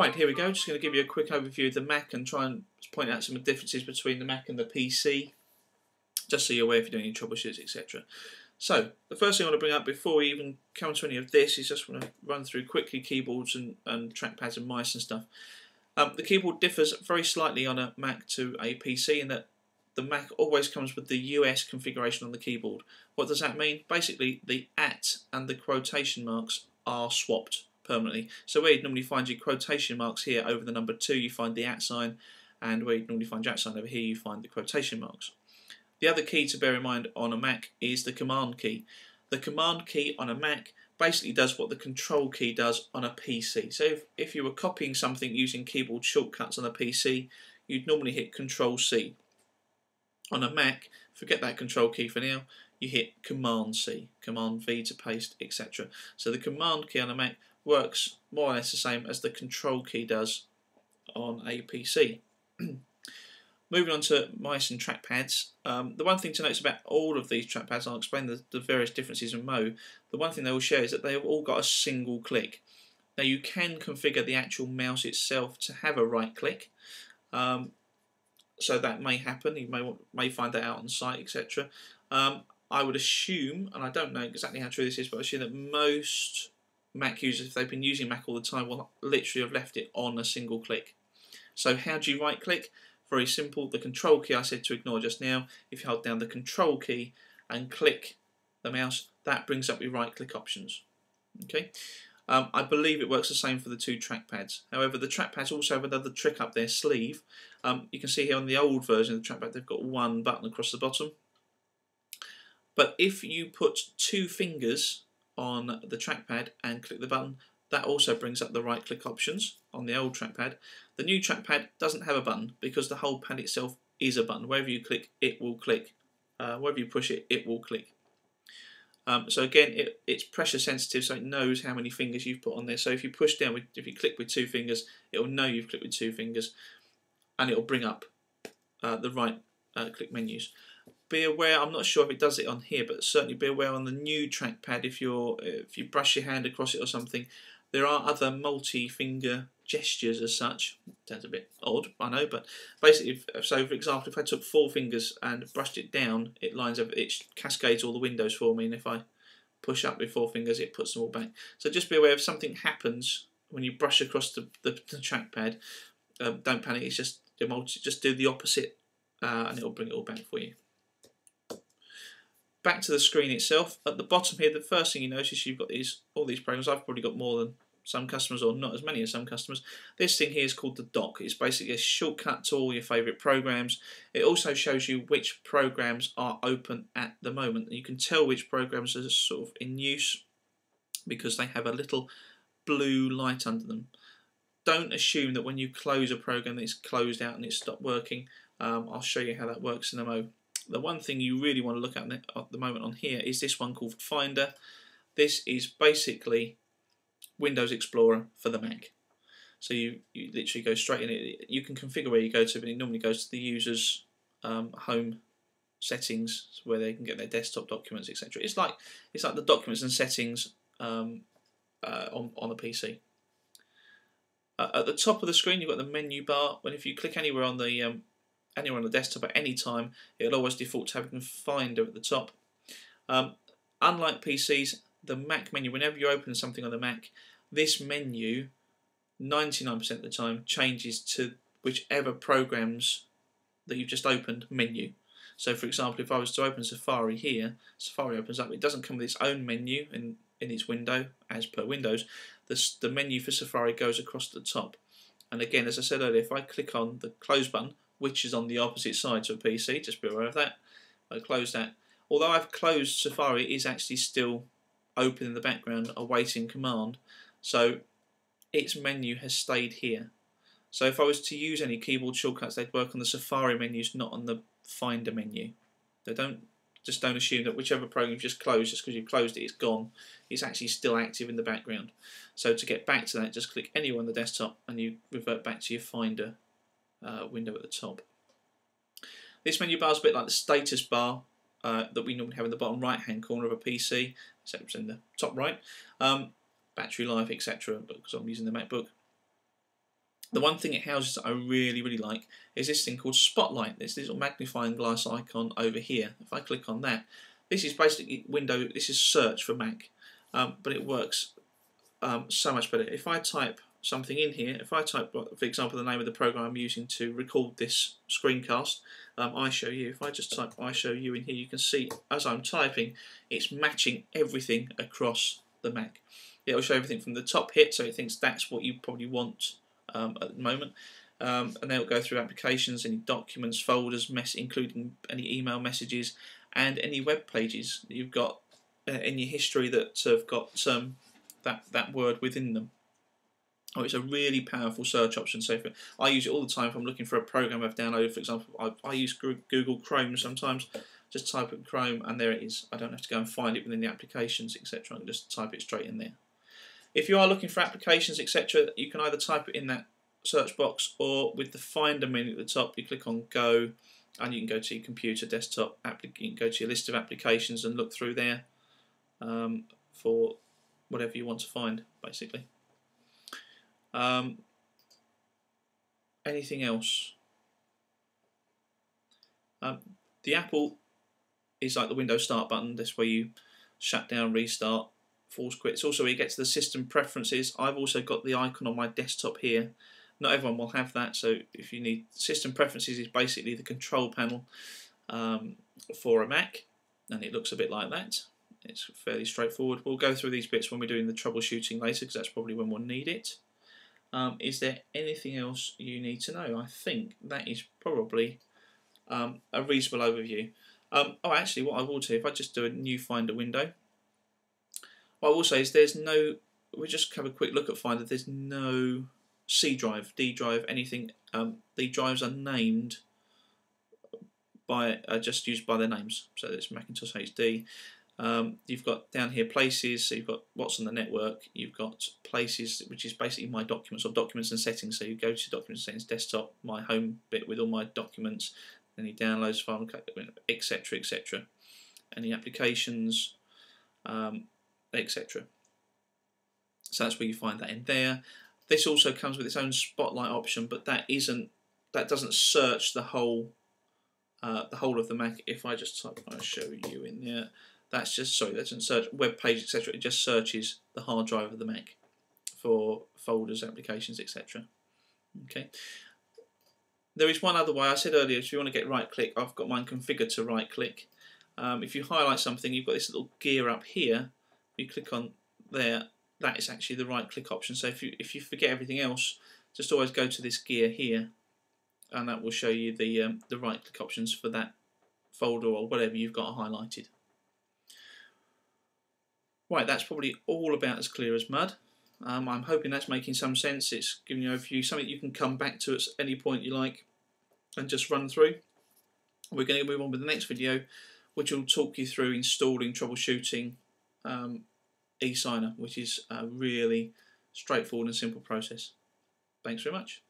Right, here we go. Just going to give you a quick overview of the Mac and try and point out some of the differences between the Mac and the PC, just so you're aware if you're doing any troubleshoots, etc. So, the first thing I want to bring up before we even come to any of this is just want to run through quickly keyboards and trackpads and mice and stuff. The keyboard differs very slightly on a Mac to a PC in that the Mac always comes with the US configuration on the keyboard. What does that mean? Basically, the @ and the quotation marks are swapped permanently. So where you'd normally find your quotation marks here over the number 2, you find the @ sign, and where you'd normally find your @ sign over here, you find the quotation marks. The other key to bear in mind on a Mac is the command key. The command key on a Mac basically does what the control key does on a PC. So if you were copying something using keyboard shortcuts on a PC, you'd normally hit Control C. On a Mac, forget that control key for now, you hit Command C, Command V to paste, etc. So the command key on a Mac works more or less the same as the control key does on a PC. Moving on to mice and trackpads, the one thing to notice about all of these trackpads, I'll explain the various differences in Mo, the one thing they all share is that they've all got a single click. Now you can configure the actual mouse itself to have a right click, so that may happen, you may find that out on site, etc. I would assume, and I don't know exactly how true this is, but I assume that most Mac users, if they've been using Mac all the time, will literally have left it on a single click. So how do you right click? Very simple. The control key I said to ignore just now, if you hold down the control key and click the mouse, that brings up your right click options. Okay. I believe it works the same for the two trackpads. However, the trackpads also have another trick up their sleeve. You can see here on the old version of the trackpad they've got one button across the bottom. But if you put 2 fingers on the trackpad and click the button, that also brings up the right click options on the old trackpad. The new trackpad doesn't have a button because the whole pad itself is a button. Wherever you click, it will click. Wherever you push it, it will click. So again, it's pressure sensitive, so it knows how many fingers you've put on there. So if you push down, if you click with 2 fingers, it will know you've clicked with 2 fingers, and it will bring up the right click menus. Be aware, I'm not sure if it does it on here, but certainly be aware on the new trackpad, if you brush your hand across it or something, there are other multi-finger gestures as such. Sounds a bit odd, I know, but basically, so for example, if I took 4 fingers and brushed it down, it cascades all the windows for me, and if I push up with 4 fingers, it puts them all back. So just be aware if something happens when you brush across the trackpad, don't panic, it's just do the opposite, and it'll bring it all back for you. Back to the screen itself. At the bottom here, the first thing you notice, you've got all these programs. I've probably got more than some customers, or not as many as some customers. This thing here is called the dock. It's basically a shortcut to all your favourite programs. It also shows you which programs are open at the moment. You can tell which programs are sort of in use because they have a little blue light under them. Don't assume that when you close a program that it's closed out and it's stopped working. I'll show you how that works in a moment. The one thing you really want to look at the moment on here is this one called Finder. This is basically Windows Explorer for the Mac. So you literally go straight in it. You can configure where you go to, but it normally goes to the user's home settings where they can get their desktop documents, etc. It's like the documents and settings on a PC. At the top of the screen, you've got the menu bar. When if you click anywhere on the desktop at any time, it'll always default to having Finder at the top. Unlike PCs, the Mac menu, whenever you open something on the Mac, this menu 99% of the time changes to whichever programs that you've just opened menu. So for example, if I was to open Safari here, Safari opens up, it doesn't come with its own menu in its window as per Windows. The menu for Safari goes across the top. And again, as I said earlier, if I click on the close button, which is on the opposite side to a PC, just be aware of that. I close that. Although I've closed Safari, it is actually still open in the background, awaiting command. So its menu has stayed here. So if I was to use any keyboard shortcuts, they'd work on the Safari menus, not on the Finder menu. Just don't assume that whichever program you've just closed, just because you've closed it, it's gone. It's actually still active in the background. So to get back to that, just click anywhere on the desktop and you revert back to your Finder window at the top. This menu bar is a bit like the status bar that we normally have in the bottom right hand corner of a PC, except it's in the top right. Battery life, etc. because I'm using the MacBook. The one thing it houses that I really, really like is this thing called Spotlight. This little magnifying glass icon over here. If I click on that, this is basically this is search for Mac, but it works so much better. If I type something in here, if I type, for example, the name of the program I'm using to record this screencast, iShowU, if I just type iShowU in here, you can see as I'm typing, it's matching everything across the Mac. It'll show everything from the top hit, so it thinks that's what you probably want at the moment. And then it'll go through applications, any documents, folders, including any email messages, and any web pages that you've got in your history that have got that word within them. Oh, it's a really powerful search option. So I use it all the time if I'm looking for a program I've downloaded. For example, I use Google Chrome sometimes. Just type in Chrome and there it is. I don't have to go and find it within the applications, etc. I can just type it straight in there. If you are looking for applications, etc., you can either type it in that search box, or with the Finder menu at the top, you click on Go, and you can go to your computer, desktop, you can go to your list of applications and look through there for whatever you want to find, basically. Anything else? The Apple is like the Windows Start button. That's where you shut down, restart, force quit. It's also where you get to the system preferences. I've also got the icon on my desktop here. Not everyone will have that, so if you need system preferences, is basically the control panel for a Mac, and it looks a bit like that. It's fairly straightforward. We'll go through these bits when we're doing the troubleshooting later, because that's probably when we'll need it. Is there anything else you need to know? I think that is probably a reasonable overview. Oh, actually, what I will do, if I just do a new Finder window, what I will say is there's no, we'll just have a quick look at Finder, there's no C drive, D drive, anything. The drives are named by, just used by their names. So there's Macintosh HD. You've got down here places, so you've got what's on the network, you've got places, which is basically my documents, or documents and settings. So you go to documents and settings, desktop, my home bit with all my documents, any downloads, file, etc., etc. Any applications, etc. So that's where you find that in there. This also comes with its own Spotlight option, but that doesn't search the whole of the Mac. If I just type iShowU in there, that's just, sorry, that doesn't search web page, etc. It just searches the hard drive of the Mac for folders, applications, etc. Okay. There is one other way. I said earlier, if you want to get right click, I've got mine configured to right click. If you highlight something, you've got this little gear up here. You click on there. That is actually the right click option. So if you forget everything else, just always go to this gear here, and that will show you the right click options for that folder or whatever you've got highlighted. Right, that's probably all about as clear as mud. I'm hoping that's making some sense. It's giving you an overview, something you can come back to at any point you like and just run through. We're going to move on with the next video, which will talk you through installing, troubleshooting eSigner, which is a really straightforward and simple process. Thanks very much.